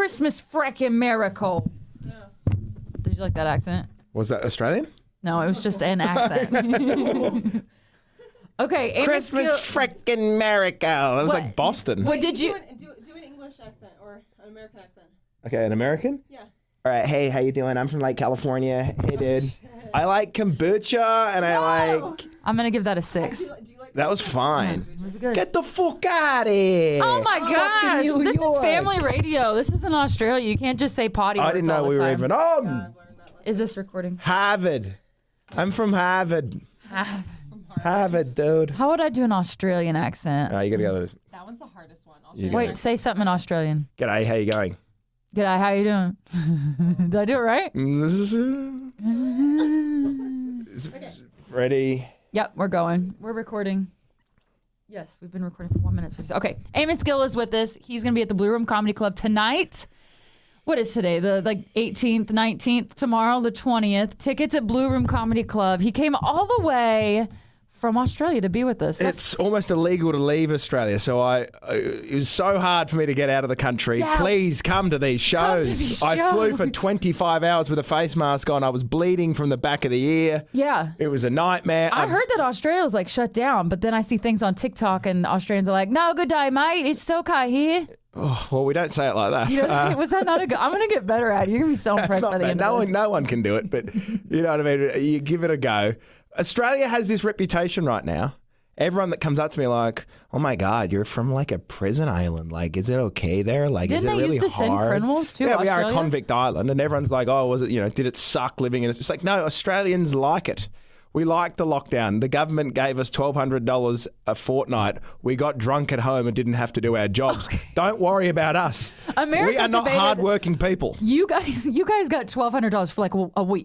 Christmas frickin' miracle. Yeah. Did you like that accent? Was that Australian? No, it was just an accent. Okay, Amos Christmas Gil- frickin' miracle. That was like Boston. What did you... Do an English accent or an American accent. Okay, an American? Yeah. All right, hey, how you doing? I'm from like California. Hey, dude. I like kombucha and I like... I'm going to give that a 6. Do you like That was fine. Was it good? Get the fuck out of here. Oh my gosh, New this York. is family radio. This isn't Australia. You can't just say potty words I didn't know all we the were time. even on. Is this recording? Harvard. I'm from Harvard. Harvard, dude. How would I do an Australian accent? You gotta go to this. That one's the hardest one. Wait, say something in Australian. G'day, how you going? G'day, how you doing? Did I do it right? Ready? Yep, we're going. We're recording. Yes, we've been recording for 1 minute. Okay, Amos Gil is with us. He's going to be at the Blue Room Comedy Club tonight. What is today? The 18th, 19th, tomorrow, the 20th. Tickets at Blue Room Comedy Club. He came all the way from Australia to be with us. It's almost illegal to leave Australia, so it was so hard for me to get out of the country. Yeah. Please come to these shows. these I flew for shows. 25 hours with a face mask on. I was bleeding from the back of the ear. Yeah. It was a nightmare. I heard that Australia's like shut down, but then I see things on TikTok and Australians are like, no, good day, mate. It's still okay here. Oh, well, we don't say it like that. You know, was that not a good? I'm going to get better at it. You're going to be so That's impressed not by the bad. end No of one, this. no one can do it, but you know what I mean? You give it a go. Australia has this reputation right now. Everyone that comes up to me like, oh my God, you're from like a prison island. Like, is it okay there? Like, Didn't is it they really used to hard? send criminals to Yeah, we are a Australia? convict island. And everyone's like, oh, was it, did it suck living in it? It's like, no, Australians like it. We like the lockdown. The government gave us $1,200 a fortnight. We got drunk at home and didn't have to do our jobs. Okay. Don't worry about us. America we are not debated- hardworking people. You guys got $1,200 for like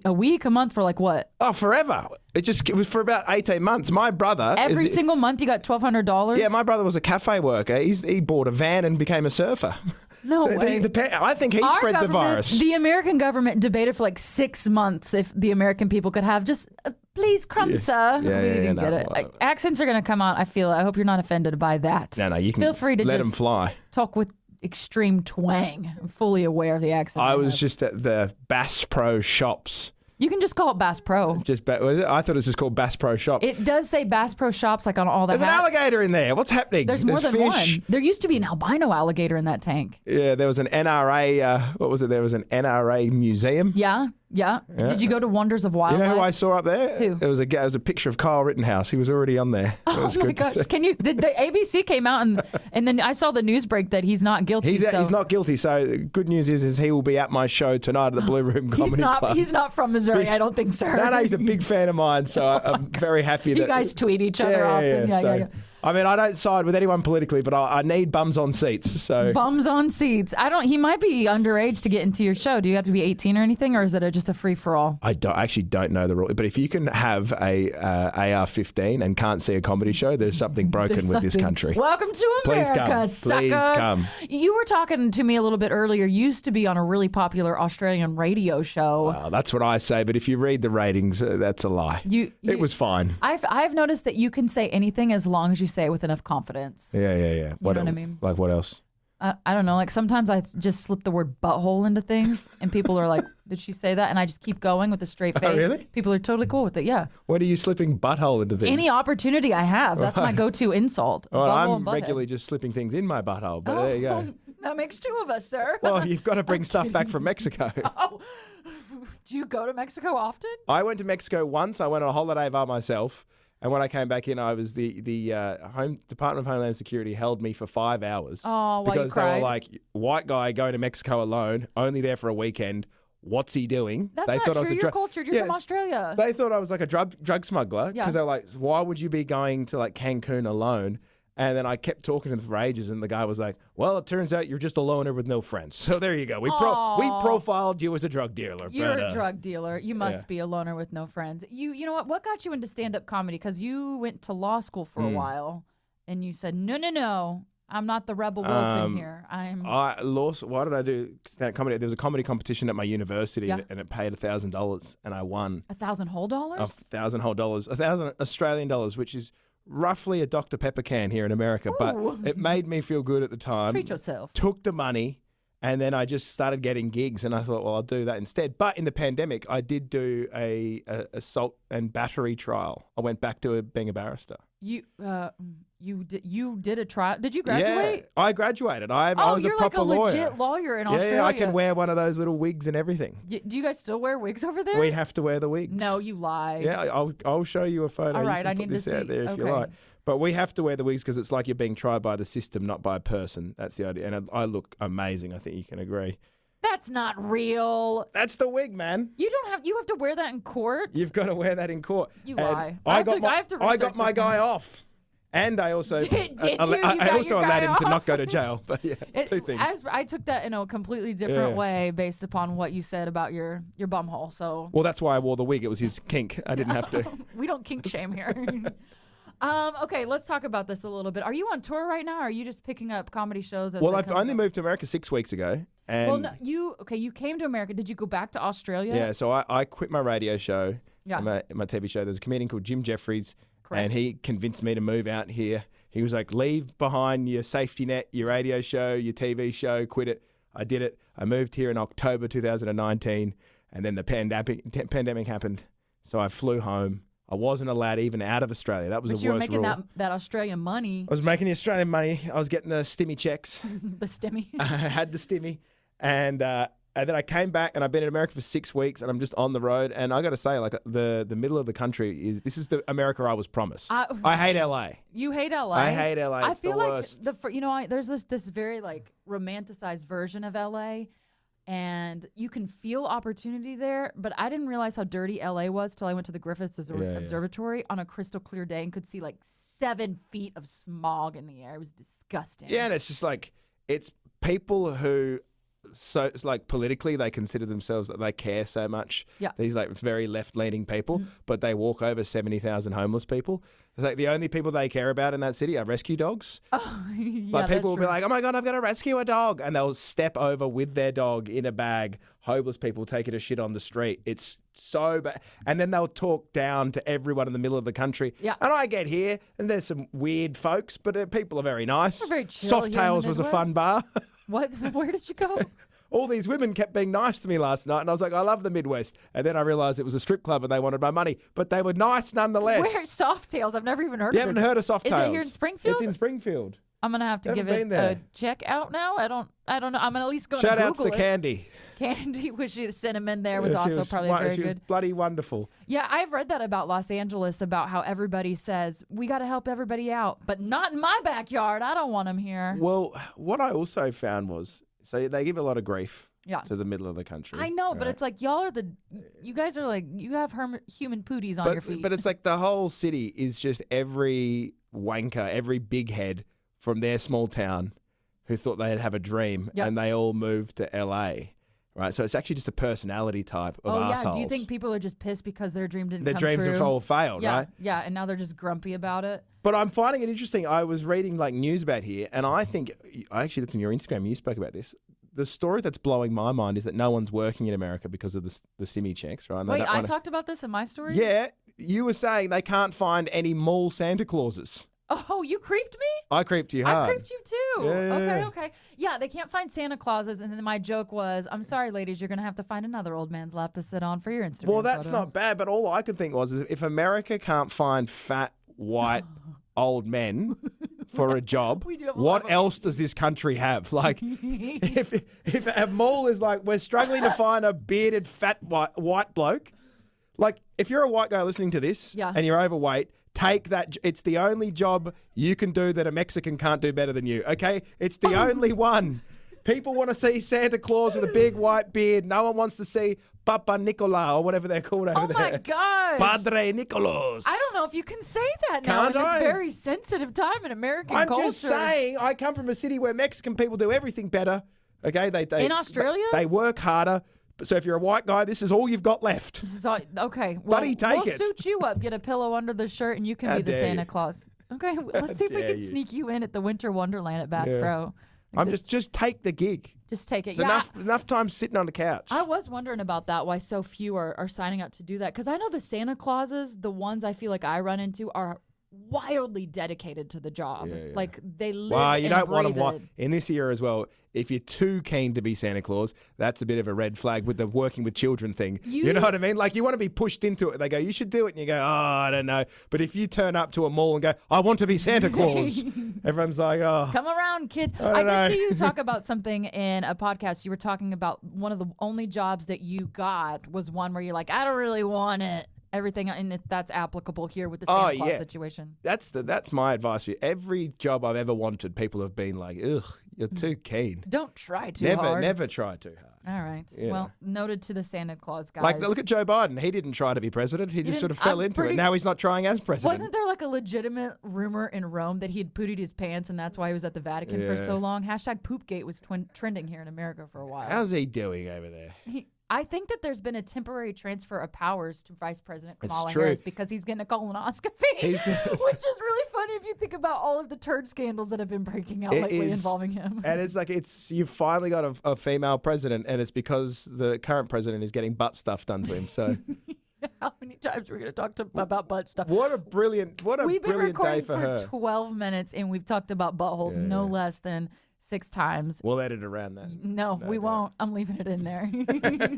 a week, a month for like what? Oh, forever. It was for about 18 months. My brother... Every single month you got $1,200? Yeah, my brother was a cafe worker. He bought a van and became a surfer. No way. I think he Our spread the government- virus. The American government debated for like 6 months if the American people could have just, please, crumb, sir. Yeah, we yeah, didn't no, get it. well, Accents are going to come out, I feel. I hope you're not offended by that. No, you can Feel free to let just him fly. talk with extreme twang. I'm fully aware of the accent. I was have. just at the Bass Pro Shops. You can just call it Bass Pro. Was it? I thought it was just called Bass Pro Shops. It does say Bass Pro Shops like on all the There's an hats. alligator in there. What's happening? There's more than fish. one. There used to be an albino alligator in that tank. Yeah, there was an NRA. What was it? There was an NRA museum. Yeah. Did you go to Wonders of Wildlife? You know who I saw up there? Who? It was a picture of Kyle Rittenhouse. He was already on there. It Oh was my good to gosh! see. Did the ABC came out and then I saw the news break that he's not guilty. He's not guilty. So good news is he will be at my show tonight at the Blue Room Comedy Club. He's not from Missouri. I don't think, sir. No, he's a big fan of mine, so I'm very happy that You guys tweet each other often. Yeah. I mean, I don't side with anyone politically, but I need bums on seats. So Bums on seats. He might be underage to get into your show. Do you have to be 18 or anything, or is it just a free for all? I actually don't know the rule. But if you can have a AR-15 and can't see a comedy show, there's something broken with this country. Welcome to America, suckers. Please come. You were talking to me a little bit earlier. You used to be on a really popular Australian radio show. Well, that's what I say. But if you read the ratings, that's a lie. It was fine. I've noticed that you can say anything as long as you say it with enough confidence. Yeah. You know what I mean? Like what else? I don't know. Like sometimes I just slip the word butthole into things, and people are like, "Did she say that?" And I just keep going with a straight face. Oh, really? People are totally cool with it. Yeah. When are you slipping butthole into things? Any opportunity I have, that's my go-to insult. Well, Butthole I'm and butthead. regularly just slipping things in my butthole, but there you go. That makes two of us, sir. Well, you've got to bring stuff back from Mexico. Oh, do you go to Mexico often? I went to Mexico once. I went on a holiday by myself. And when I came back in, I was the Home Department of Homeland Security held me for 5 hours. Oh, why you because they cried? were like, white guy going to Mexico alone, only there for a weekend. What's he doing? That's they not thought I true. was a You're cultured. You're from Australia. They thought I was like a drug smuggler because they were like, why would you be going to like Cancun alone? And then I kept talking to them for ages, and the guy was like, well, it turns out you're just a loner with no friends. So there you go. We profiled you as a drug dealer. You're a drug dealer. You must be a loner with no friends. You know what? What got you into stand-up comedy? Because you went to law school for a while, and you said, no. I'm not the Rebel Wilson here. Why did I do stand-up comedy? There was a comedy competition at my university, and it paid $1,000, and I won. $1,000 whole dollars? $1,000 whole dollars. 1,000 Australian dollars, which is roughly a Dr. Pepper can here in America. Ooh. But it made me feel good at the time. Treat yourself. Took the money And then I just started getting gigs, and I thought, well, I'll do that instead. But in the pandemic, I did do a assault and battery trial. I went back to being a barrister. You did a trial. Did you graduate? Yeah, I graduated. I was a proper lawyer. lawyer. You're like a legit lawyer in Australia. Yeah, I can wear one of those little wigs and everything. Do you guys still wear wigs over there? We have to wear the wigs. No, you lie. Yeah, I'll show you a photo. All right, you can I put need to this see. out there if you Okay. like. But we have to wear the wigs because it's like you're being tried by the system, not by a person. That's the idea. And I look amazing. I think you can agree. That's not real. That's the wig, man. You have to wear that in court. You've got to wear that in court. You And lie. I I got research my this guy now. off. And I also Did you? You I got also your allowed guy him to not off? go to jail. But yeah, two things. I took that in a completely different Yeah. way based upon what you said about your bumhole. So Well, that's why I wore the wig. It was his kink. I didn't have to. we don't kink shame here. Okay, let's talk about this a little bit. Are you on tour right now, or are you just picking up comedy shows? As Well, they I've come only up? moved to America 6 weeks ago. And Well, no, you came to America. Did you go back to Australia? yeah, so I quit my radio show, Yeah. my TV show. There's a comedian called Jim Jeffries, Correct. and he convinced me to move out here. He was like, leave behind your safety net, your radio show, your TV show, quit it. I did it. I moved here in October 2019, and then the pandemic happened, so I flew home. I wasn't allowed even out of Australia. That was But the you were worst making rule. that Australian money, I was making the Australian money. I was getting the stimmy checks. the stimmy. I had the stimmy, and then I came back, and I've been in America for 6 weeks, and I'm just on the road. And I got to say, like the middle of the country is the America I was promised. I hate LA. You hate LA. I hate LA. I It's feel the like worst. there's this very like romanticized version of LA, and you can feel opportunity there. But I didn't realize how dirty LA was till I went to the Griffith Observatory on a crystal clear day and could see like 7 feet of smog in the air. It was disgusting. Yeah, and it's just like it's people who. So it's like politically, they consider themselves that they care so much. Yeah. These like very left-leaning people, but they walk over 70,000 homeless people. It's like the only people they care about in that city are rescue dogs. Oh, yeah, Like that's people will be true. like, "Oh my god, I've got to rescue a dog," and they'll step over with their dog in a bag. Homeless people take it a shit on the street. It's so bad, and then they'll talk down to everyone in the middle of the country. Yeah. And I get here, and there's some weird folks, but people are very nice. We're very chill here in the Softails was a fun Midwest. bar. What? Where did you go? All these women kept being nice to me last night, and I was like, I love the Midwest. And then I realized it was a strip club and they wanted my money, but they were nice nonetheless. Where Softails? I've never even heard You of haven't it. heard of Softails? Is it here in Springfield? It's in Springfield. I'm gonna have to Haven't give it been there. a check out now. I don't know. I'm gonna at least go Shout to outs Google to it. Candy. Candy, which the cinnamon there was Yeah, she also probably very she was good. bloody wonderful. Yeah, I've read that about Los Angeles, about how everybody says, we got to help everybody out, but not in my backyard. I don't want them here. Well, what I also found was, so they give a lot of grief Yeah. to the middle of the country. I know, but right? it's like you guys are like, you have human pooties on your feet. But it's like the whole city is just every wanker, every big head from their small town who thought they'd have a dream, Yep. and they all moved to LA. Right, so it's actually just a personality type of oh, assholes. yeah. Do you think people are just pissed because their dream didn't their come dreams true? have all failed, yeah, right? yeah, and now they're just grumpy about it. But I'm finding it interesting. I was reading like news about here, and I think I actually looked on your Instagram. You spoke about this. The story that's blowing my mind is that no one's working in America because of the stimmy checks, right? And they Wait, don't I wanna- talked about this in my story? Yeah, you were saying they can't find any mall Santa Clauses. Oh, you creeped me? I creeped you I hard. creeped you too. Yeah. Okay. Yeah, they can't find Santa Clauses, and then my joke was, I'm sorry, ladies, you're going to have to find another old man's lap to sit on for your Instagram Well, that's photo. not bad, but all I could think was is if America can't find fat, white, old men for a job, We do have a lot what of else does this country have? Like, if a mall is like, we're struggling to find a bearded, fat, white bloke, like, if you're a white guy listening to this Yeah. and you're overweight, take that. It's the only job you can do that a Mexican can't do better than you, okay? It's the only one. People want to see Santa Claus with a big white beard. No one wants to see Papa Nicola or whatever they're called over Oh there. my gosh. Padre Nicolas. I don't know if you can say that now Can't in this I? very sensitive time in American I'm culture. just saying, I come from a city where Mexican people do everything better. Okay, they In Australia? they work harder. So if you're a white guy, this is all you've got left. So, okay. Well, Buddy, take we'll it. suit you up. Get a pillow under the shirt, and you can How be the dare Santa you. Claus. Okay, let's see if we dare can you. sneak you in at the Winter Wonderland at Bass Yeah. Pro. I'm just take the gig. Just take it. It's Yeah, enough time sitting on the couch. I was wondering about that, why so few are signing up to do that. Because I know the Santa Clauses, the ones I feel like I run into, are wildly dedicated to the job. Yeah, yeah. Like they live Well, you and don't want breathe them it. in this era as well. If you're too keen to be Santa Claus, that's a bit of a red flag with the working with children thing. You know what I mean? Like you want to be pushed into it. They go, you should do it. And you go, oh, I don't know. But if you turn up to a mall and go, I want to be Santa Claus, everyone's like, oh. Come around, kid. I did see you talk about something in a podcast. You were talking about one of the only jobs that you got was one where you're like, I don't really want it. Everything, and that's applicable here with the Santa Claus situation. That's my advice for you. Every job I've ever wanted, people have been like, ugh, you're too keen. Don't try too hard. Never try too hard. All right. Yeah. Well, noted to the Santa Claus guys. Like, look at Joe Biden. He didn't try to be president. He just sort of fell into it. Now he's not trying as president. Wasn't there like a legitimate rumor in Rome that he had pootied his pants and that's why he was at the Vatican for so long? Hashtag Poopgate was trending here in America for a while. How's he doing over there? I think that there's been a temporary transfer of powers to Vice President Kamala true. Harris because he's getting a colonoscopy, which is really funny if you think about all of the turd scandals that have been breaking out lately involving him. And it's like you've finally got a female president, and it's because the current president is getting butt stuff done to him. So how many times are we going to talk about butt stuff? What a brilliant We've been recording day for her. 12 minutes, and we've talked about buttholes no less than 6 times. We'll edit around that. No, we won't. I'm leaving it in there.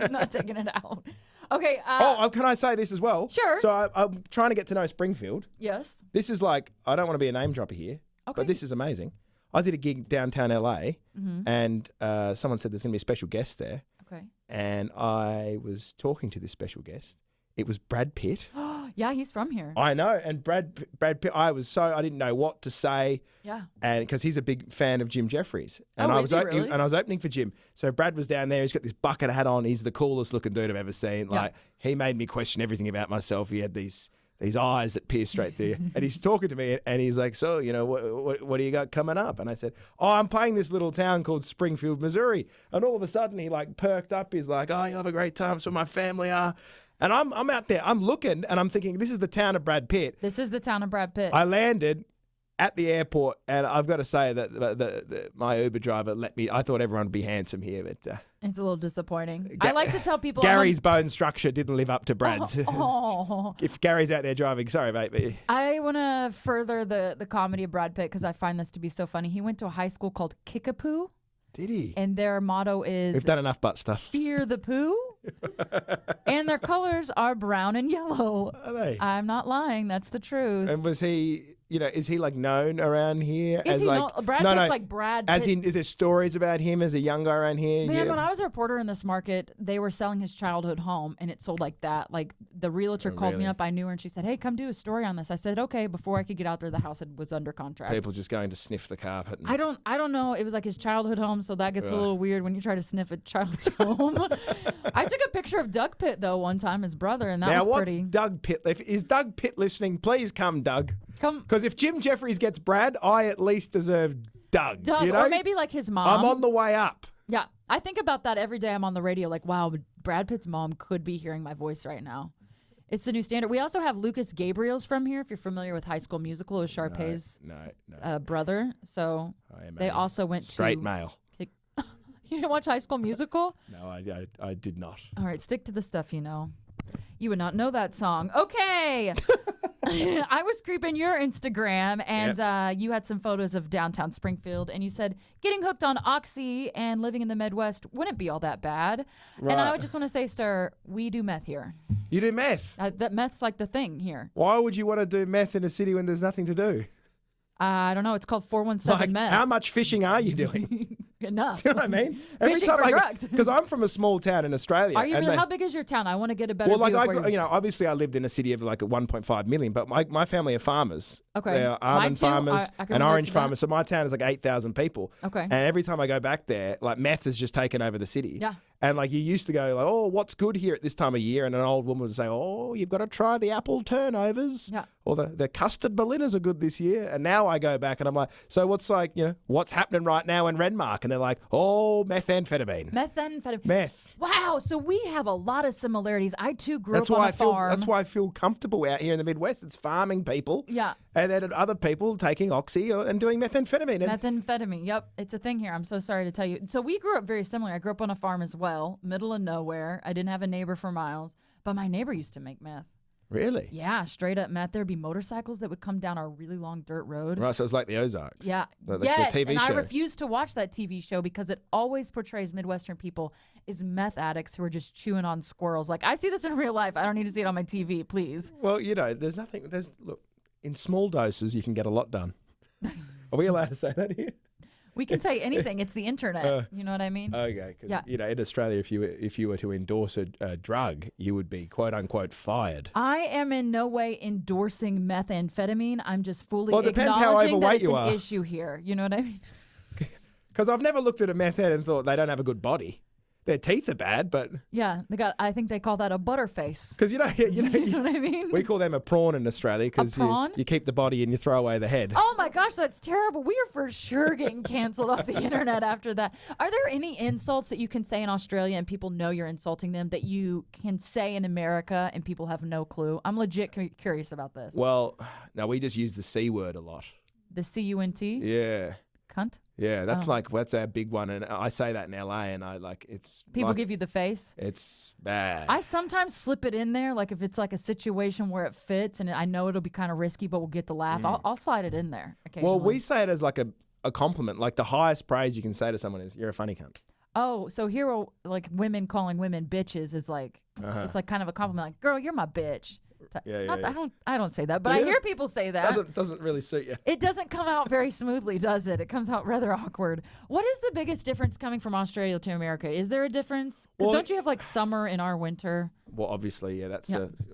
Not taking it out. Okay. Can I say this as well? Sure. So I'm trying to get to know Springfield. Yes. This is like, I don't want to be a name dropper here, but this is amazing. I did a gig downtown LA, and someone said there's going to be a special guest there. Okay. And I was talking to this special guest. It was Brad Pitt. Yeah, he's from here. I know, and Brad Pitt. I didn't know what to say. Yeah. And because he's a big fan of Jim Jeffries, and I was opening for Jim. So Brad was down there. He's got this bucket hat on. He's the coolest looking dude I've ever seen. Like he made me question everything about myself. He had these eyes that pierce straight through. And he's talking to me, and he's like, "So, you know, what do you got coming up?" And I said, "Oh, I'm playing this little town called Springfield, Missouri." And all of a sudden, he like perked up. He's like, "Oh, you'll have a great time. So my family are." And I'm out there, I'm looking, and I'm thinking, this is the town of Brad Pitt. This is the town of Brad Pitt. I landed at the airport, and I've got to say that my Uber driver let me, I thought everyone would be handsome here, but... it's a little disappointing. I like to tell people... Gary's bone structure didn't live up to Brad's. Oh. If Gary's out there driving, sorry, mate. But... I want to further the comedy of Brad Pitt because I find this to be so funny. He went to a high school called Kickapoo. Did he? And their motto is... We've done enough butt stuff. Fear the poo. And their colors are brown and yellow. Are they? I'm not lying. That's the truth. And was he... You know, is he like known around here? Is as he like, Brad Pitt's like Brad Pitt. As in, is there stories about him as a young guy around here? Man, when I was a reporter in this market, they were selling his childhood home, and it sold like that. Like the realtor called me up. I knew her, and she said, "Hey, come do a story on this." I said, "Okay." Before I could get out there, the house was under contract. People just going to sniff the carpet. I don't know. It was like his childhood home, so that gets a little weird when you try to sniff a child's home. I took a picture of Doug Pitt though one time, his brother, and that was pretty. Now, what's Doug Pitt? Is Doug Pitt listening? Please come, Doug. Because if Jim Jeffries gets Brad, I at least deserve Doug. You know? Or maybe like his mom. I'm on the way up. Yeah, I think about that every day I'm on the radio. Like, wow, Brad Pitt's mom could be hearing my voice right now. It's the new standard. We also have Lucas Gabriel's from here. If you're familiar with High School Musical, it was Sharpay's brother. So they also went straight male. You didn't watch High School Musical? No, I did not. All right, stick to the stuff you know. You would not know that song. Okay. I was creeping your Instagram, and you had some photos of downtown Springfield, and you said getting hooked on Oxy and living in the Midwest wouldn't be all that bad. Right. And I would just want to say, sir, we do meth here. You do meth? That meth's like the thing here. Why would you want to do meth in a city when there's nothing to do? I don't know. It's called 417 meth. How much fishing are you doing? Enough. Do you know what I mean? Fishing for drugs. Because I'm from a small town in Australia. Are you really? How big is your town? I want to get a better view of where obviously I lived in a city of like 1.5 million, but my family are farmers. Okay. They're almond farmers and orange farmers. So my town is like 8,000 people. Okay. And every time I go back there, like meth has just taken over the city. Yeah. And like you used to go like, oh, what's good here at this time of year? And an old woman would say, oh, you've got to try the apple turnovers. Yeah. Or the custard Berliners are good this year. And now I go back and I'm like, so what's happening right now in Renmark? And they're like, oh, methamphetamine. Meth. Wow. So we have a lot of similarities. I too grew up on a farm. That's why I feel comfortable out here in the Midwest. It's farming people. Yeah. And then other people taking Oxy and doing methamphetamine. Methamphetamine. Yep. It's a thing here. I'm so sorry to tell you. So we grew up very similar. I grew up on a farm as well, middle of nowhere. I didn't have a neighbor for miles, but my neighbor used to make meth. Really? Yeah, straight up meth. There'd be motorcycles that would come down a really long dirt road. Right, so it's like the Ozarks. Yeah. The Yes, TV and show. I refuse to watch that TV show because it always portrays Midwestern people as meth addicts who are just chewing on squirrels. Like, I see this in real life. I don't need to see it on my TV, please. Well, look, in small doses, you can get a lot done. Are we allowed to say that here? We can say anything. It's the internet. You know what I mean? Okay, because in Australia, if you were to endorse a drug, you would be quote unquote fired. I am in no way endorsing methamphetamine. I'm just fully Well, it depends how acknowledging that overweight it's you an are. issue here. You know what I mean? Because I've never looked at a meth head and thought they don't have a good body. Their teeth are bad, but Yeah, I think they call that a butterface. because You know what I mean? we call them a prawn in Australia because prawn? you keep the body and you throw away the head. Oh my gosh, that's terrible. We are for sure getting canceled off the internet after that. Are there any insults that you can say in Australia and people know you're insulting them that you can say in America and people have no clue? I'm legit curious about this. Well, no, we just use the C word a lot. The C-U-N-T? Yeah. Cunt? Yeah, that's our big one, and I say that in LA, and it's People like, give you the face? it's bad. I sometimes slip it in there, like if it's like a situation where it fits and I know it'll be kind of risky, but we'll get the laugh. I'll slide it in there occasionally. Well, we say it as like a compliment. Like the highest praise you can say to someone is, "You're a funny cunt." Oh, so here, like women calling women bitches is like, it's like kind of a compliment. Like, girl, you're my bitch. Yeah. I don't say that, but I hear people say that. Doesn't really suit you. It doesn't come out very smoothly, does it? It comes out rather awkward. What is the biggest difference coming from Australia to America? Is there a difference? 'Cause Well, don't you have like summer in our winter? Well, obviously, yeah.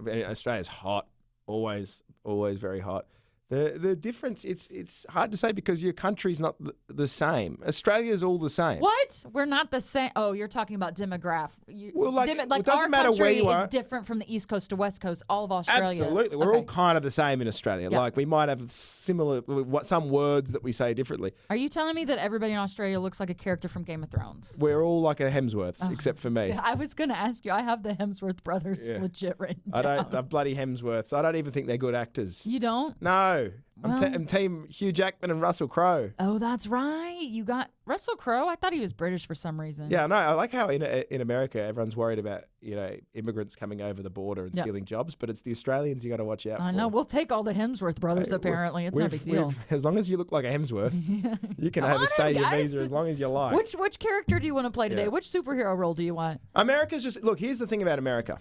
Australia's hot, always very hot. The difference, it's hard to say because your country's not the same. Australia's all the same. What? We're not the same. Oh, you're talking about demographic. Well, it doesn't our matter where country you are. is different from the East Coast to West Coast, all of Australia. Absolutely. We're all kind of the same in Australia. Yeah. Like we might have some words that we say differently. Are you telling me that everybody in Australia looks like a character from Game of Thrones? We're all like a Hemsworths, except for me. I was going to ask you. I have the Hemsworth brothers legit written down. I don't. The bloody Hemsworths. I don't even think they're good actors. You don't? No. Well- I'm team Hugh Jackman and Russell Crowe. Oh, that's right. You got Russell Crowe. I thought he was British for some reason. Yeah, no, I like how in America everyone's worried about immigrants coming over the the border and stealing jobs, but it's the Australians you got to watch out for. I know. We'll take all the Hemsworth brothers, apparently. It's no big deal. As long as you look like a Hemsworth, you can overstay your visa as long as you like. Which character do you want to play today? Yeah. Which superhero role do you want? America's just... Look, here's the thing about America.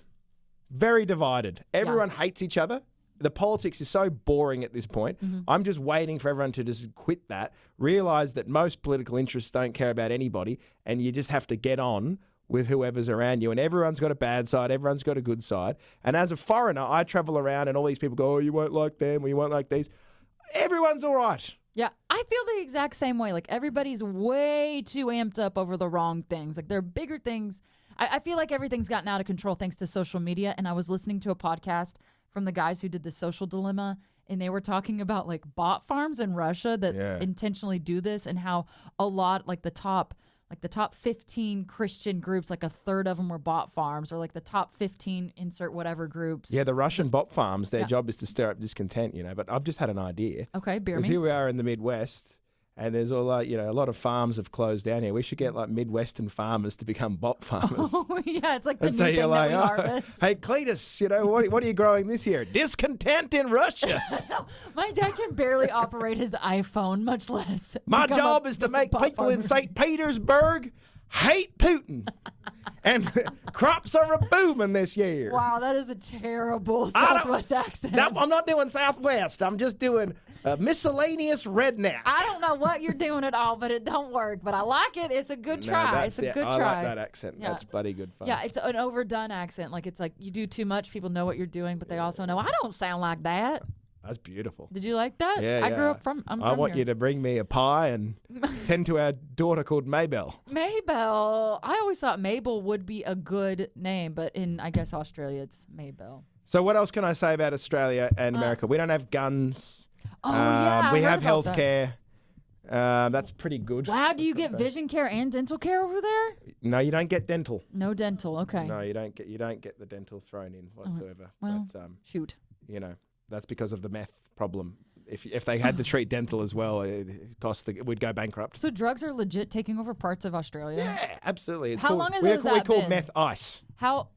Very divided. Everyone hates each other. The politics is so boring at this point. Mm-hmm. I'm just waiting for everyone to just quit that, realize that most political interests don't care about anybody, and you just have to get on with whoever's around you. And everyone's got a bad side, everyone's got a good side. And as a foreigner, I travel around and all these people go, oh, you won't like them or you won't like these. Everyone's all right. Yeah, I feel the exact same way. Like, everybody's way too amped up over the wrong things. Like, there are bigger things. I feel like everything's gotten out of control thanks to social media. And I was listening to a podcast from the guys who did The Social Dilemma, and they were talking about like bot farms in Russia that intentionally do this, and how a lot, like the top 15 Christian groups, like a third of them were bot farms, or like the top 15 insert whatever groups. Yeah, the Russian bot farms, their job is to stir up discontent, but I've just had an idea. Okay, beer Because me. here we are in the Midwest, and there's all a lot of farms have closed down here. We should get like Midwestern farmers to become bot farmers. Oh, yeah, it's like the And new so thing you're like, that we harvest. hey, Cletus, what are you growing this year? Discontent in Russia. My dad can barely operate his iPhone, much less. My become job a is to make bot people in farmer. St. Petersburg hate Putin. And crops are a booming this year. Wow, that is a terrible I don't- Southwest accent. I'm not doing Southwest. I'm just doing miscellaneous redneck. I don't know what you're doing at all, but it don't work. But I like it. It's a good try. It's a good I try. like that accent. Yeah. That's bloody good fun. Yeah, it's an overdone accent. Like, it's like you do too much, people know what you're doing, but they also know, I don't sound like that. That's beautiful. Did you like that? Yeah, I grew up from, I from want here. you to bring me a pie and tend to our daughter called Maybell. Maybell. I always thought Mabel would be a good name, but in, I guess, Australia, it's Maybell. So what else can I say about Australia and America? We don't have guns. Oh, yeah. I We heard have about health that. care. That's pretty good. Wow, do you get vision care and dental care over there? No, you don't get dental. No dental. Okay. No, you don't get the dental thrown in whatsoever. well. But, Shoot. that's because of the meth problem. If they had to treat dental as well, we'd go bankrupt. So drugs are legit taking over parts of Australia? Yeah, absolutely. It's How called, long has we that call been? meth ice. How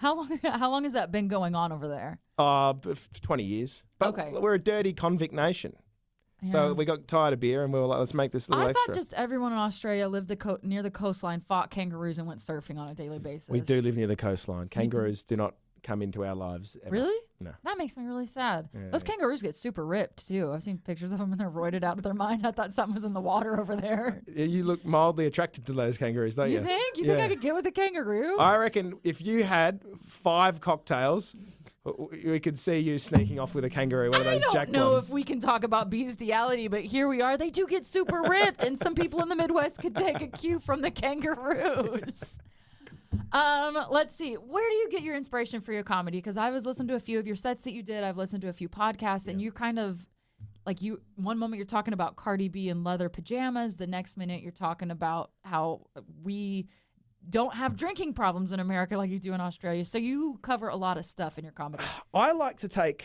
How long has that been going on over there? 20 years. But Okay. we're a dirty convict nation. So Yeah. we got tired of beer and we were like, let's make this a little I extra. thought just everyone in Australia lived near the coastline, fought kangaroos, and went surfing on a daily basis. We do live near the coastline. Kangaroos do not come into our lives ever. Really? No. That makes me really sad. Yeah, Those kangaroos get super ripped, too. I've seen pictures of them, and they're roided out of their mind. I thought something was in the water over there. You look mildly attracted to those kangaroos, don't you? You think? You think I could get with a kangaroo? I reckon if you had 5 cocktails, we could see you sneaking off with a kangaroo, one of those I jack don't know ones. if we can talk about bestiality, but here we are. They do get super ripped, and some people in the Midwest could take a cue from the kangaroos. Let's see. Where do you get your inspiration for your comedy? Because I was listening to a few of your sets that you did. I've listened to a few podcasts, and you kind of one moment you're talking about Cardi B in leather pajamas. The next minute you're talking about how we don't have drinking problems in America like you do in Australia. So you cover a lot of stuff in your comedy. I like to take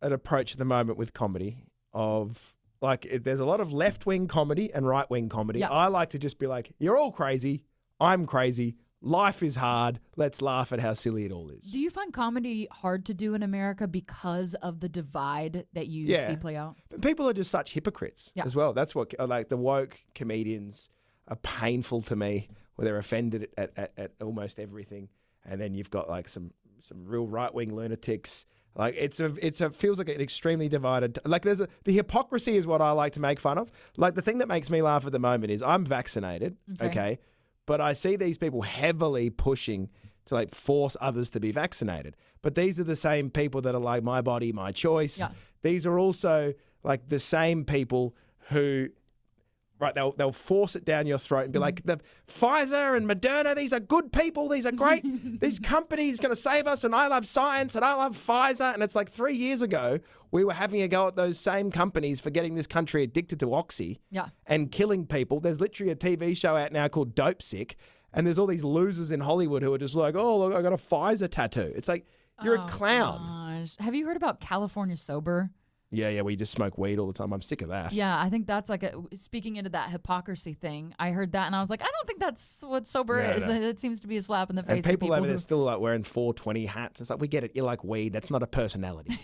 an approach at the moment with comedy of there's a lot of left-wing comedy and right-wing comedy. Yeah. I like to just be like, you're all crazy. I'm crazy. Life is hard. Let's laugh at how silly it all is. Do you find comedy hard to do in America because of the divide that you see play out? But people are just such hypocrites as well. That's what, like, the woke comedians are painful to me, where they're offended at almost everything. And then you've got like some real right-wing lunatics. Like it feels like an extremely divided. Like the hypocrisy is what I like to make fun of. Like the thing that makes me laugh at the moment is I'm vaccinated, okay, but I see these people heavily pushing to like force others to be vaccinated. But these are the same people that are like, my body, my choice. Yeah. These are also like the same people who, right, they'll force it down your throat and be like, the Pfizer and Moderna, these are good people, these are great. These companies going to save us, and I love science and I love Pfizer. And it's like 3 years ago, we were having a go at those same companies for getting this country addicted to Oxy and killing people. There's literally a TV show out now called Dope Sick, and there's all these losers in Hollywood who are just like, oh, look, I got a Pfizer tattoo. It's like, you're a clown. Gosh. Have you heard about California Sober? Yeah, we just smoke weed all the time. I'm sick of that. Yeah, I think that's like speaking into that hypocrisy thing. I heard that and I was like, I don't think that's what sober is. No. It seems to be a slap in the face. And people over there still like wearing 420 hats. It's like, we get it. You like weed. That's not a personality.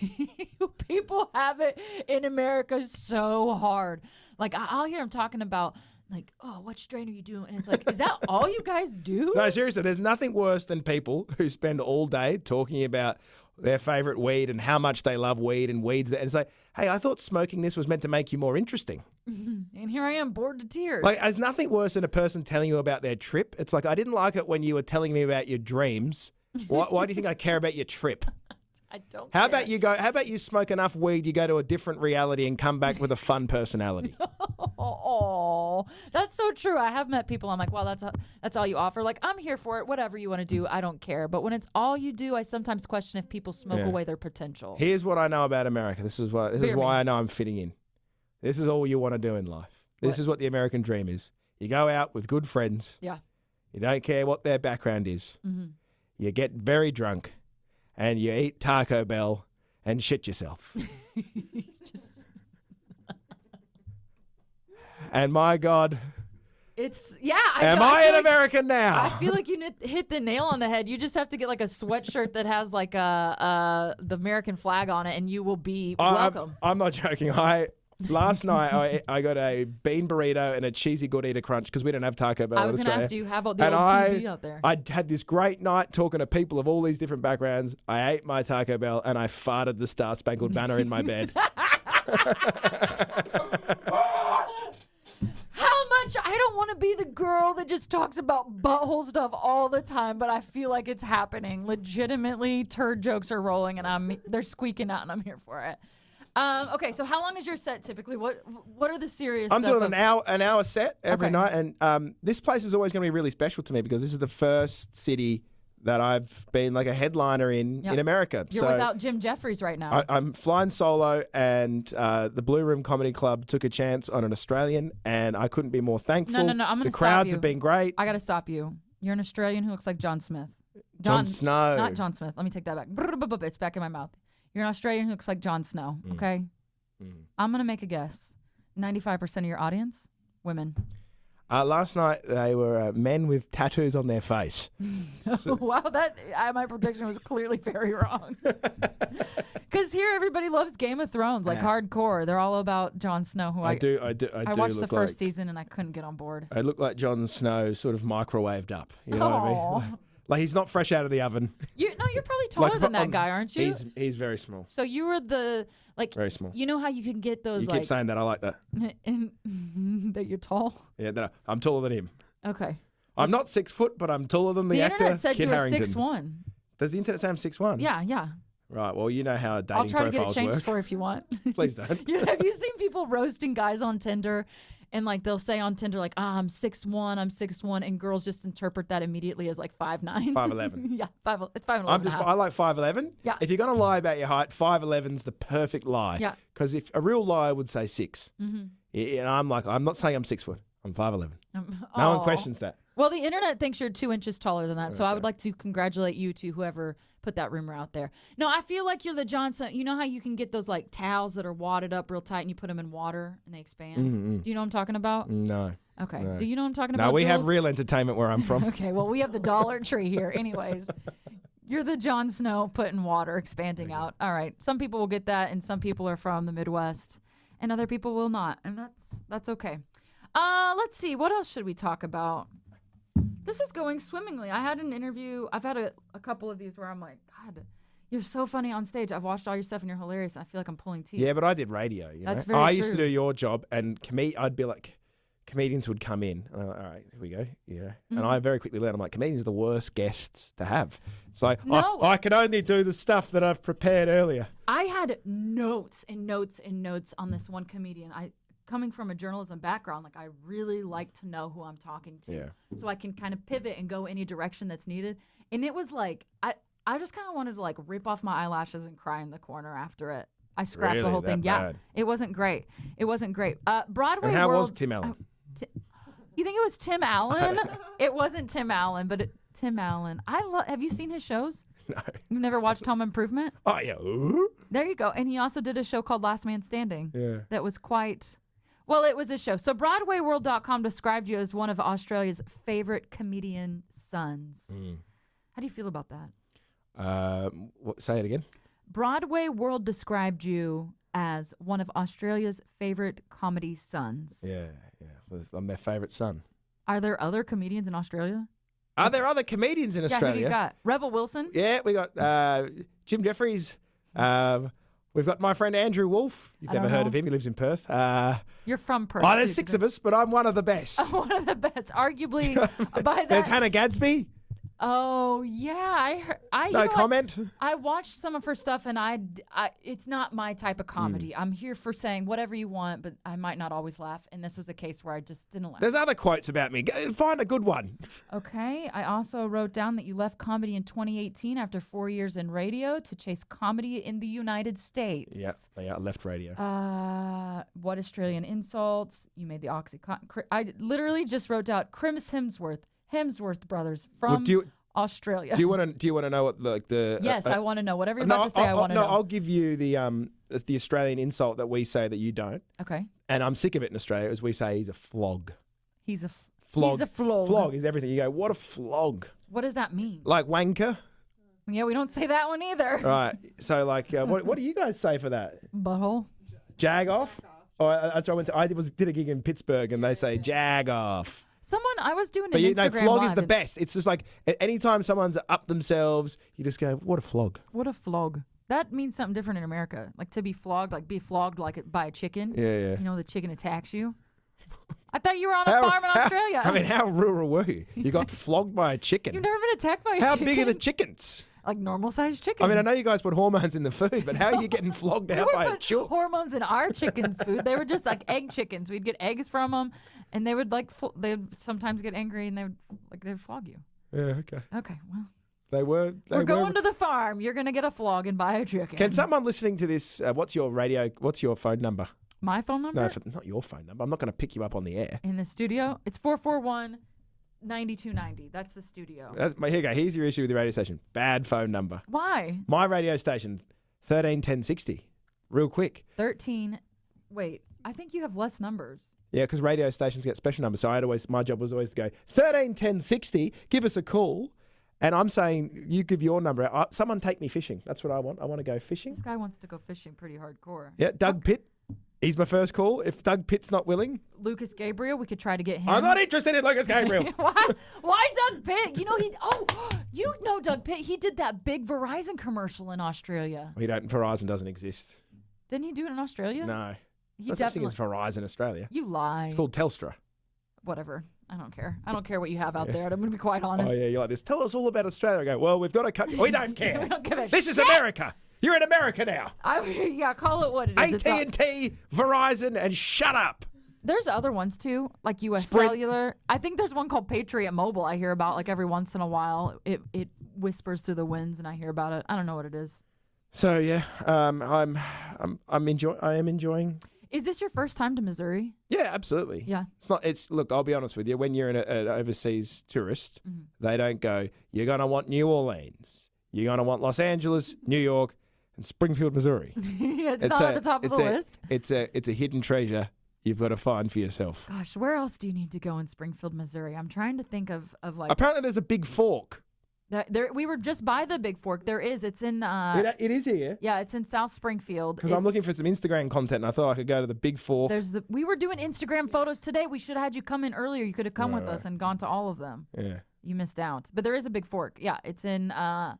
People have it in America so hard. Like I'll hear them talking about like, oh, what strain are you doing? And it's like, is that all you guys do? No, seriously, there's nothing worse than people who spend all day talking about their favorite weed and how much they love weed and weeds. And it's like, hey, I thought smoking this was meant to make you more interesting. And here I am, bored to tears. Like, there's nothing worse than a person telling you about their trip. It's like, I didn't like it when you were telling me about your dreams. Why do you think I care about your trip? I don't How care. How about you smoke enough weed, you go to a different reality and come back with a fun personality? Oh, that's so true. I have met people. I'm like, well, that's all you offer. Like, I'm here for it. Whatever you want to do, I don't care. But when it's all you do, I sometimes question if people smoke away their potential. Here's what I know about America. This is why I know I'm fitting in. This is all you want to do in life. This is what the American dream is. You go out with good friends. Yeah. You don't care what their background is. Mm-hmm. You get very drunk. And you eat Taco Bell and shit yourself. And my God. Am I an American now? I feel like you hit the nail on the head. You just have to get like a sweatshirt that has like the American flag on it and you will be welcome. I'm not joking. Last night, I got a bean burrito and a cheesy Gordita crunch because we don't have Taco Bell in Australia. I was going to ask you, how about the old TV out there? I had this great night talking to people of all these different backgrounds. I ate my Taco Bell and I farted the Star Spangled Banner in my bed. I don't want to be the girl that just talks about butthole stuff all the time, but I feel like it's happening. Legitimately, turd jokes are rolling and they're squeaking out and I'm here for it. Okay, so how long is your set typically? What are the serious I'm stuff? doing an hour set every night, and this place is always going to be really special to me because this is the first city that I've been like a headliner in America. You're without Jim Jeffries right now. I'm flying solo, and the Blue Room Comedy Club took a chance on an Australian, and I couldn't be more thankful. No, I'm going to stop you. The crowds have been great. I got to stop you. You're an Australian who looks like John Smith. John Snow. Not John Smith. Let me take that back. It's back in my mouth. You're an Australian who looks like Jon Snow, okay? I'm going to make a guess. 95% of your audience, women. Last night they were men with tattoos on their face. Wow, my prediction was clearly very wrong. Because here everybody loves Game of Thrones, like hardcore. They're all about Jon Snow. Who I watched the first season and I couldn't get on board. I look like Jon Snow, sort of microwaved up. You know what I mean? Like he's not fresh out of the oven. You're probably taller than that guy, aren't you? He's very small. So you were very small. You know how you can get those? You keep saying that. I like that. That you're tall. Yeah, I'm taller than him. Okay. I'm not 6 foot, but I'm taller than the actor. The internet said Kit you were Harington. 6'1". Does the internet say I'm 6'1"? Yeah. Right. Well, you know how dating I'll try to get it profiles changed work. for if you want. Please don't. Have you seen people roasting guys on Tinder? And like they'll say on Tinder, like, I'm 6'1", I'm 6'1", and girls just interpret that immediately as like 5'9". 5'11". Yeah, it's 5'11". I like 5'11". Yeah. If you're gonna lie about your height, 5'11's the perfect lie. Yeah. Because if a real liar would say 6, and I'm like, I'm not saying I'm 6 foot. I'm 5'11". No one questions that. Well, the internet thinks you're 2 inches taller than that, so I would like to congratulate you to whoever put that rumor out there. No, I feel like you're the Johnson. You know how you can get those like towels that are wadded up real tight and you put them in water and they expand? Mm-hmm. Do you know what I'm talking about? No. Okay. No. Do you know what I'm talking about? No, we Jules? have real entertainment where I'm from. Okay, well, we have the Dollar Tree here. Anyways, you're the Jon Snow putting water, expanding out. All right. Some people will get that, and some people are from the Midwest, and other people will not, and that's okay. Let's see. What else should we talk about? This is going swimmingly. I had an interview. I've had a couple of these where I'm like, God, you're so funny on stage. I've watched all your stuff and you're hilarious. And I feel like I'm pulling teeth. Yeah, but I did radio. That's very I true. used to do your job, and I'd be like, comedians would come in. And I'm like, all right, here we go. Yeah. And I very quickly learned, I'm like, comedians are the worst guests to have. It's like, No. I can only do the stuff that I've prepared earlier. I had notes and notes and notes on this one comedian. Coming from a journalism background, like I really like to know who I'm talking to. Yeah. So I can kind of pivot and go any direction that's needed. And it was like, I just kind of wanted to like rip off my eyelashes and cry in the corner after it. I scrapped the whole thing. That Yeah. bad? It wasn't great. Broadway And how World, was Tim Allen? You think it was Tim Allen? It wasn't Tim Allen, but Tim Allen. Have you seen his shows? No. You've never watched Home Improvement? Oh, yeah. Ooh. There you go. And he also did a show called Last Man Standing. Yeah. That was quite... Well, it was a show. So BroadwayWorld.com described you as one of Australia's favorite comedian sons. How do you feel about that? Say it again. Broadway World described you as one of Australia's favorite comedy sons. Yeah. I'm their favourite son. Are there other comedians in Australia? Are there other comedians in Australia? Yeah, who do you got? Rebel Wilson? Yeah, we got Jim Jeffries. We've got my friend Andrew Wolf. You've never heard of him. He lives in Perth. You're from Perth. Oh, there's 6 of us, but I'm one of the best. One of the best. Arguably, by that. There's Hannah Gadsby. Oh, yeah. No comment? I watched some of her stuff, and it's not my type of comedy. I'm here for saying whatever you want, but I might not always laugh. And this was a case where I just didn't laugh. There's other quotes about me. Find a good one. Okay. I also wrote down that you left comedy in 2018 after 4 years in radio to chase comedy in the United States. Yeah, I left radio. What Australian insults? You made the Oxycontin. I literally just wrote down Hemsworth brothers from Australia. Do you want to know what the? Yes, I want to know whatever you're about to say. I want to know. I'll give you the Australian insult that we say that you don't. Okay. And I'm sick of it in Australia, as we say he's a flog. He's a flog. He's a flog. Flog is everything. You go, what a flog. What does that mean? Like wanker. Yeah, we don't say that one either. Right. So what do you guys say for that? Butthole. Jag off. Oh, that's where I did a gig in Pittsburgh, and they say jag off. I was doing but an Instagram flog live is the best. It's just like anytime someone's up themselves, you just go, what a flog. What a flog. That means something different in America. Like to be flogged by a chicken. Yeah. You know, the chicken attacks you. I thought you were on a farm in Australia. I mean, how rural were you? You got flogged by a chicken. You've never been attacked by a chicken? How big are the chickens? Like normal-sized chickens. I mean, I know you guys put hormones in the food, but how are you getting flogged out by a chick? Hormones in our chickens' food. They were just like egg chickens. We'd get eggs from them, and they would they'd sometimes get angry, and they'd flog you. Yeah, okay. Okay, well. We're going to the farm. You're gonna get a flogging by a chicken. Can someone listening to this? What's your phone number? My phone number? No, not your phone number. I'm not going to pick you up on the air. In the studio, it's 441-9290. That's the studio. Here you go. Here's your issue with the radio station. Bad phone number. Why? My radio station, 131060. Real quick. 13. Wait, I think you have less numbers. Yeah, because radio stations get special numbers. So my job was always to go 131060. Give us a call. And I'm saying, you give your number out. Someone take me fishing. That's what I want. I want to go fishing. This guy wants to go fishing pretty hardcore. Yeah, Doug Pitt. He's my first call. If Doug Pitt's not willing. Lucas Gabriel, we could try to get him. I'm not interested in Lucas Gabriel. Why Doug Pitt? You know Doug Pitt. He did that big Verizon commercial in Australia. Verizon doesn't exist. Didn't he do it in Australia? No. He There's no such thing as Verizon Australia. You lie. It's called Telstra. Whatever. I don't care. I don't care what you have out there. I'm going to be quite honest. Oh, yeah, you're like this. Tell us all about Australia. I go, well, we've got to cut. We don't care. We don't give a This is America. You're in America now. Call it what it is. AT&T, Verizon, and shut up. There's other ones, too, like U.S. Sprint. Cellular. I think there's one called Patriot Mobile I hear about like every once in a while. It whispers through the winds, and I hear about it. I don't know what it is. So, yeah, I am enjoying. Is this your first time to Missouri? Yeah, absolutely. Yeah. Look, I'll be honest with you. When you're an overseas tourist, they don't go, you're going to want New Orleans. You're going to want Los Angeles, New York, and Springfield, Missouri. It's not at the top of the list. It's a hidden treasure you've got to find for yourself. Gosh, where else do you need to go in Springfield, Missouri? I'm trying to think of like. Apparently there's a big fork. We were just by the Big Fork. There is. It's in. It is here. Yeah, it's in South Springfield. Because I'm looking for some Instagram content, and I thought I could go to the Big Fork. We were doing Instagram photos today. We should have had you come in earlier. You could have come with us and gone to all of them. Yeah. You missed out. But there is a Big Fork. Yeah, it's in. Oh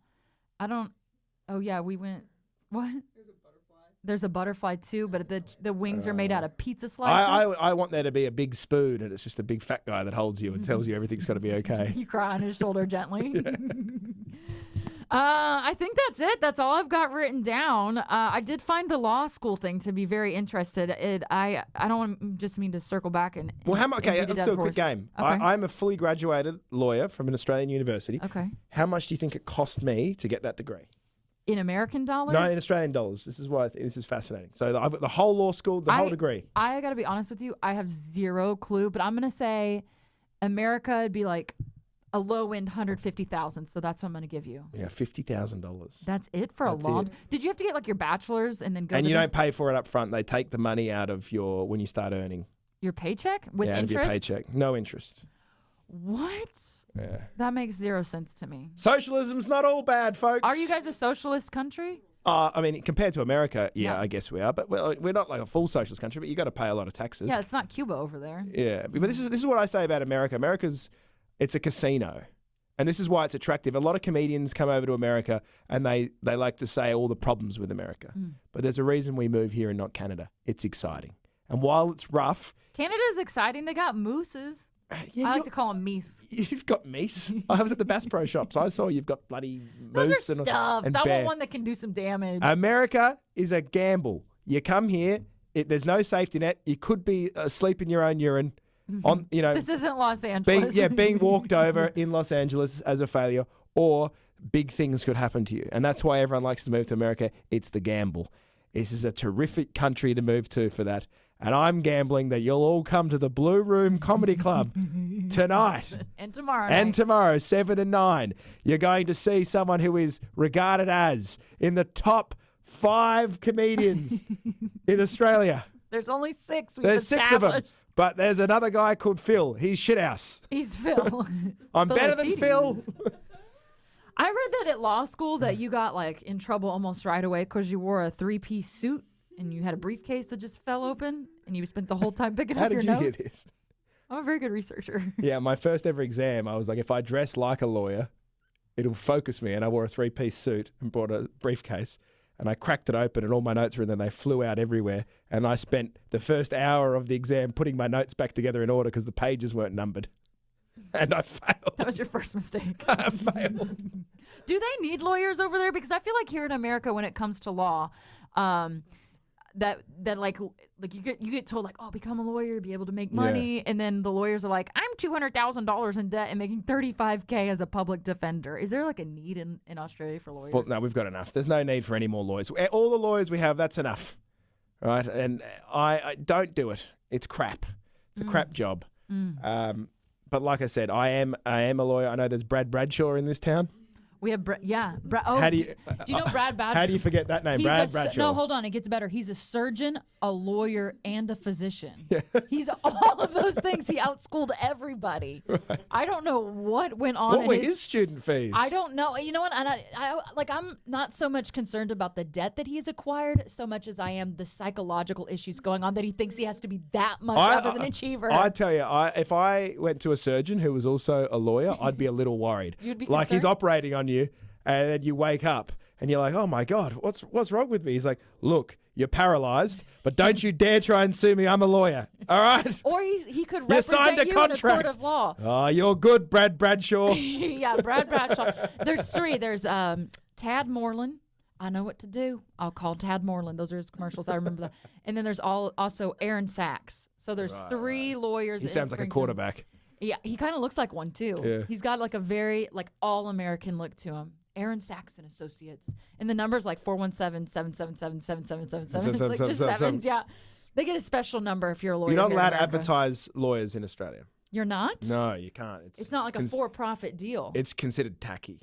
yeah, we went. What? There's a butterfly too, but the wings are made out of pizza slices. I want there to be a big spoon, and it's just a big fat guy that holds you and tells you everything's going to be okay. You cry on his shoulder gently. I think that's it. That's all I've got written down. I did find the law school thing to be very interested. I don't want just mean to circle back and. Well, let's do a quick game. Okay. I'm a fully graduated lawyer from an Australian university. Okay. How much do you think it cost me to get that degree? In American dollars? No, in Australian dollars. This is why this is fascinating. So I've got the whole law school, the whole degree. I got to be honest with you. I have zero clue, but I'm going to say America would be like a low end 150,000. So that's what I'm going to give you. Yeah, $50,000. That's it for a law. Did you have to get like your bachelor's and then go? And you don't pay for it up front. They take the money out of when you start earning. Your paycheck with interest? Out of your paycheck. No interest. What? Yeah. That makes zero sense to me. Socialism's not all bad, folks. Are you guys a socialist country? I mean, compared to America, yeah, I guess we are. But we're not like a full socialist country, but you got to pay a lot of taxes. Yeah, it's not Cuba over there. Yeah, but this is what I say about America. It's a casino. And this is why it's attractive. A lot of comedians come over to America and they like to say all the problems with America. But there's a reason we move here and not Canada. It's exciting. And while it's rough... Canada's exciting. They got mooses. Yeah, I like to call them meese. You've got meese. I was at the Bass Pro Shops. I saw you've got bloody moose. Those are stuffed. I want one that can do some damage. America is a gamble. You come here, there's no safety net. You could be asleep in your own urine. This isn't Los Angeles. Being walked over in Los Angeles as a failure, or big things could happen to you. And that's why everyone likes to move to America. It's the gamble. This is a terrific country to move to for that. And I'm gambling that you'll all come to the Blue Room Comedy Club tonight. And tomorrow. And tomorrow, 7 and 9. You're going to see someone who is regarded as in the top 5 comedians in Australia. There's only 6. There's 6 of them. But there's another guy called Phil. He's shithouse. He's Phil. I'm better than Phil. I read that at law school that you got like in trouble almost right away because you wore a 3-piece suit. And you had a briefcase that just fell open, and you spent the whole time picking up your notes. How did you hear this? I'm a very good researcher. Yeah, my first ever exam, I was like, if I dress like a lawyer, it'll focus me. And I wore a 3-piece suit and brought a briefcase, and I cracked it open, and all my notes were in there. They flew out everywhere, and I spent the first hour of the exam putting my notes back together in order because the pages weren't numbered. And I failed. That was your first mistake. I failed. Do they need lawyers over there? Because I feel like here in America, when it comes to law, that like you get told like, oh, become a lawyer, be able to make money, and then the lawyers are like, I'm $200,000 in debt and making $35,000 as a public defender. Is there like a need in Australia for lawyers? Well, no, we've got enough. There's no need for any more lawyers. All the lawyers we have, that's enough, right? And I don't do it. It's crap. It's a crap job. But like I said, I am a lawyer. I know there's Brad Bradshaw in this town. We have How do you? do you know Brad Bradshaw? How do you forget that name, He's Brad Bradshaw? No, hold on. It gets better. He's a surgeon, a lawyer, and a physician. Yeah. He's all of those things. He outschooled everybody. Right. I don't know what went on. What were his student fees? I don't know. You know what? And I'm not so much concerned about the debt that he's acquired so much as I am the psychological issues going on that he thinks he has to be that much of as an achiever. I tell you, if I went to a surgeon who was also a lawyer, I'd be a little worried. You'd be like concerned? He's operating on you, and then you wake up and you're like, oh my God, what's wrong with me? He's like, look, you're paralyzed, but don't you dare try and sue me. I'm a lawyer. All right? Or he could You signed represent a you in a contract. court of law. Oh, you're good, Brad Bradshaw. Yeah, Brad Bradshaw. There's three. There's Tad Moreland. I know what to do. I'll call Tad Moreland. Those are his commercials. I remember that. And then there's also Aaron Sachs. So there's three lawyers. He sounds like a quarterback. Yeah, he kind of looks like one too. Yeah. He's got like a very all-American look to him. Aaron Sachs and Associates. And the number's like 417-777-7777. It's like just sevens. Yeah. They get a special number if you're a lawyer. You're not here in allowed to America. advertise lawyers in Australia. You're not? No, you can't. It's not like a for-profit deal. It's considered tacky.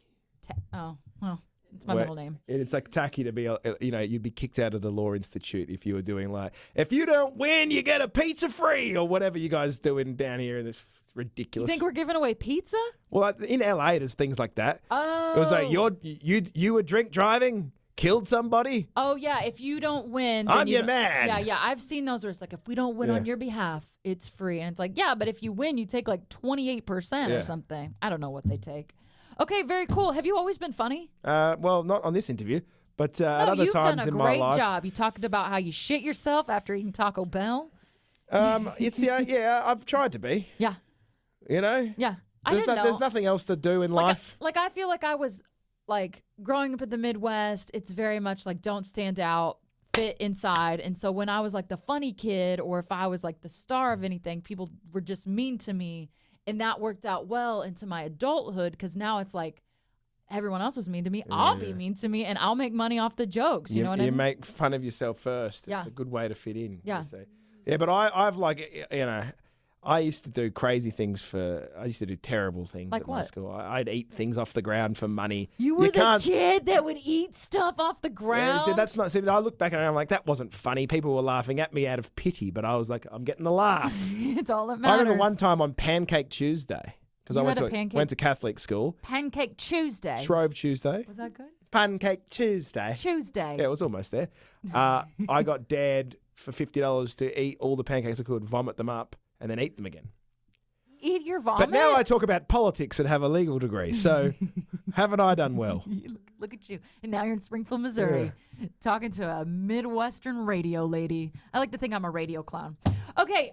Oh, well, it's my middle name. It's like tacky to be, you'd be kicked out of the Law Institute if you were doing like, if you don't win, you get a pizza free or whatever you guys doing down here. It's ridiculous. You think we're giving away pizza? Well, in LA, there's things like that. Oh. It was like, you were drink driving, killed somebody. Oh, yeah. If you don't win. Then I'm your man. Yeah. I've seen those where it's like, if we don't win on your behalf, it's free. And it's like, yeah, but if you win, you take like 28% or something. I don't know what they take. Okay, very cool. Have you always been funny? Well, not on this interview, but at other you've times done in a my great life. job. You talked about how you shit yourself after eating Taco Bell. It's I've tried to be. Yeah. You know? Yeah. I didn't know. There's nothing else to do in life. I feel like I was like growing up in the Midwest, it's very much like don't stand out, fit inside. And so when I was like the funny kid or if I was like the star of anything, people were just mean to me. And that worked out well into my adulthood because now it's like everyone else was mean to me. I'll be mean to me and I'll make money off the jokes. You know what I mean? You make fun of yourself first. Yeah. It's a good way to fit in. Yeah. Yeah, but I've I used to do crazy things I used to do terrible things like at what? my school. I'd eat things off the ground for money. You were the kid that would eat stuff off the ground? Yeah, that's not. I look back and I'm like, that wasn't funny. People were laughing at me out of pity, but I was like, I'm getting the laugh. It's all that matters. I remember one time on Pancake Tuesday, because I went to Catholic school. Pancake Tuesday? Shrove Tuesday. Was that good? Pancake Tuesday. Tuesday. Yeah, it was almost there. I got dared for $50 to eat all the pancakes I could, vomit them up, and then eat them again. Eat your vomit? But now I talk about politics and have a legal degree, so haven't I done well? Look at you. And now you're in Springfield, Missouri, talking to a Midwestern radio lady. I like to think I'm a radio clown. Okay.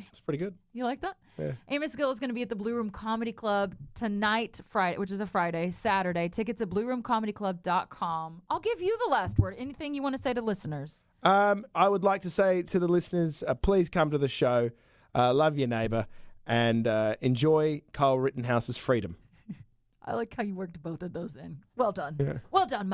It's pretty good. You like that? Yeah. Amos Gil is going to be at the Blue Room Comedy Club tonight, Friday, which is a Friday, Saturday. Tickets at blueroomcomedyclub.com. I'll give you the last word. Anything you want to say to listeners? I would like to say to the listeners, please come to the show. Love your neighbour. And enjoy Kyle Rittenhouse's freedom. I like how you worked both of those in. Well done. Yeah. Well done,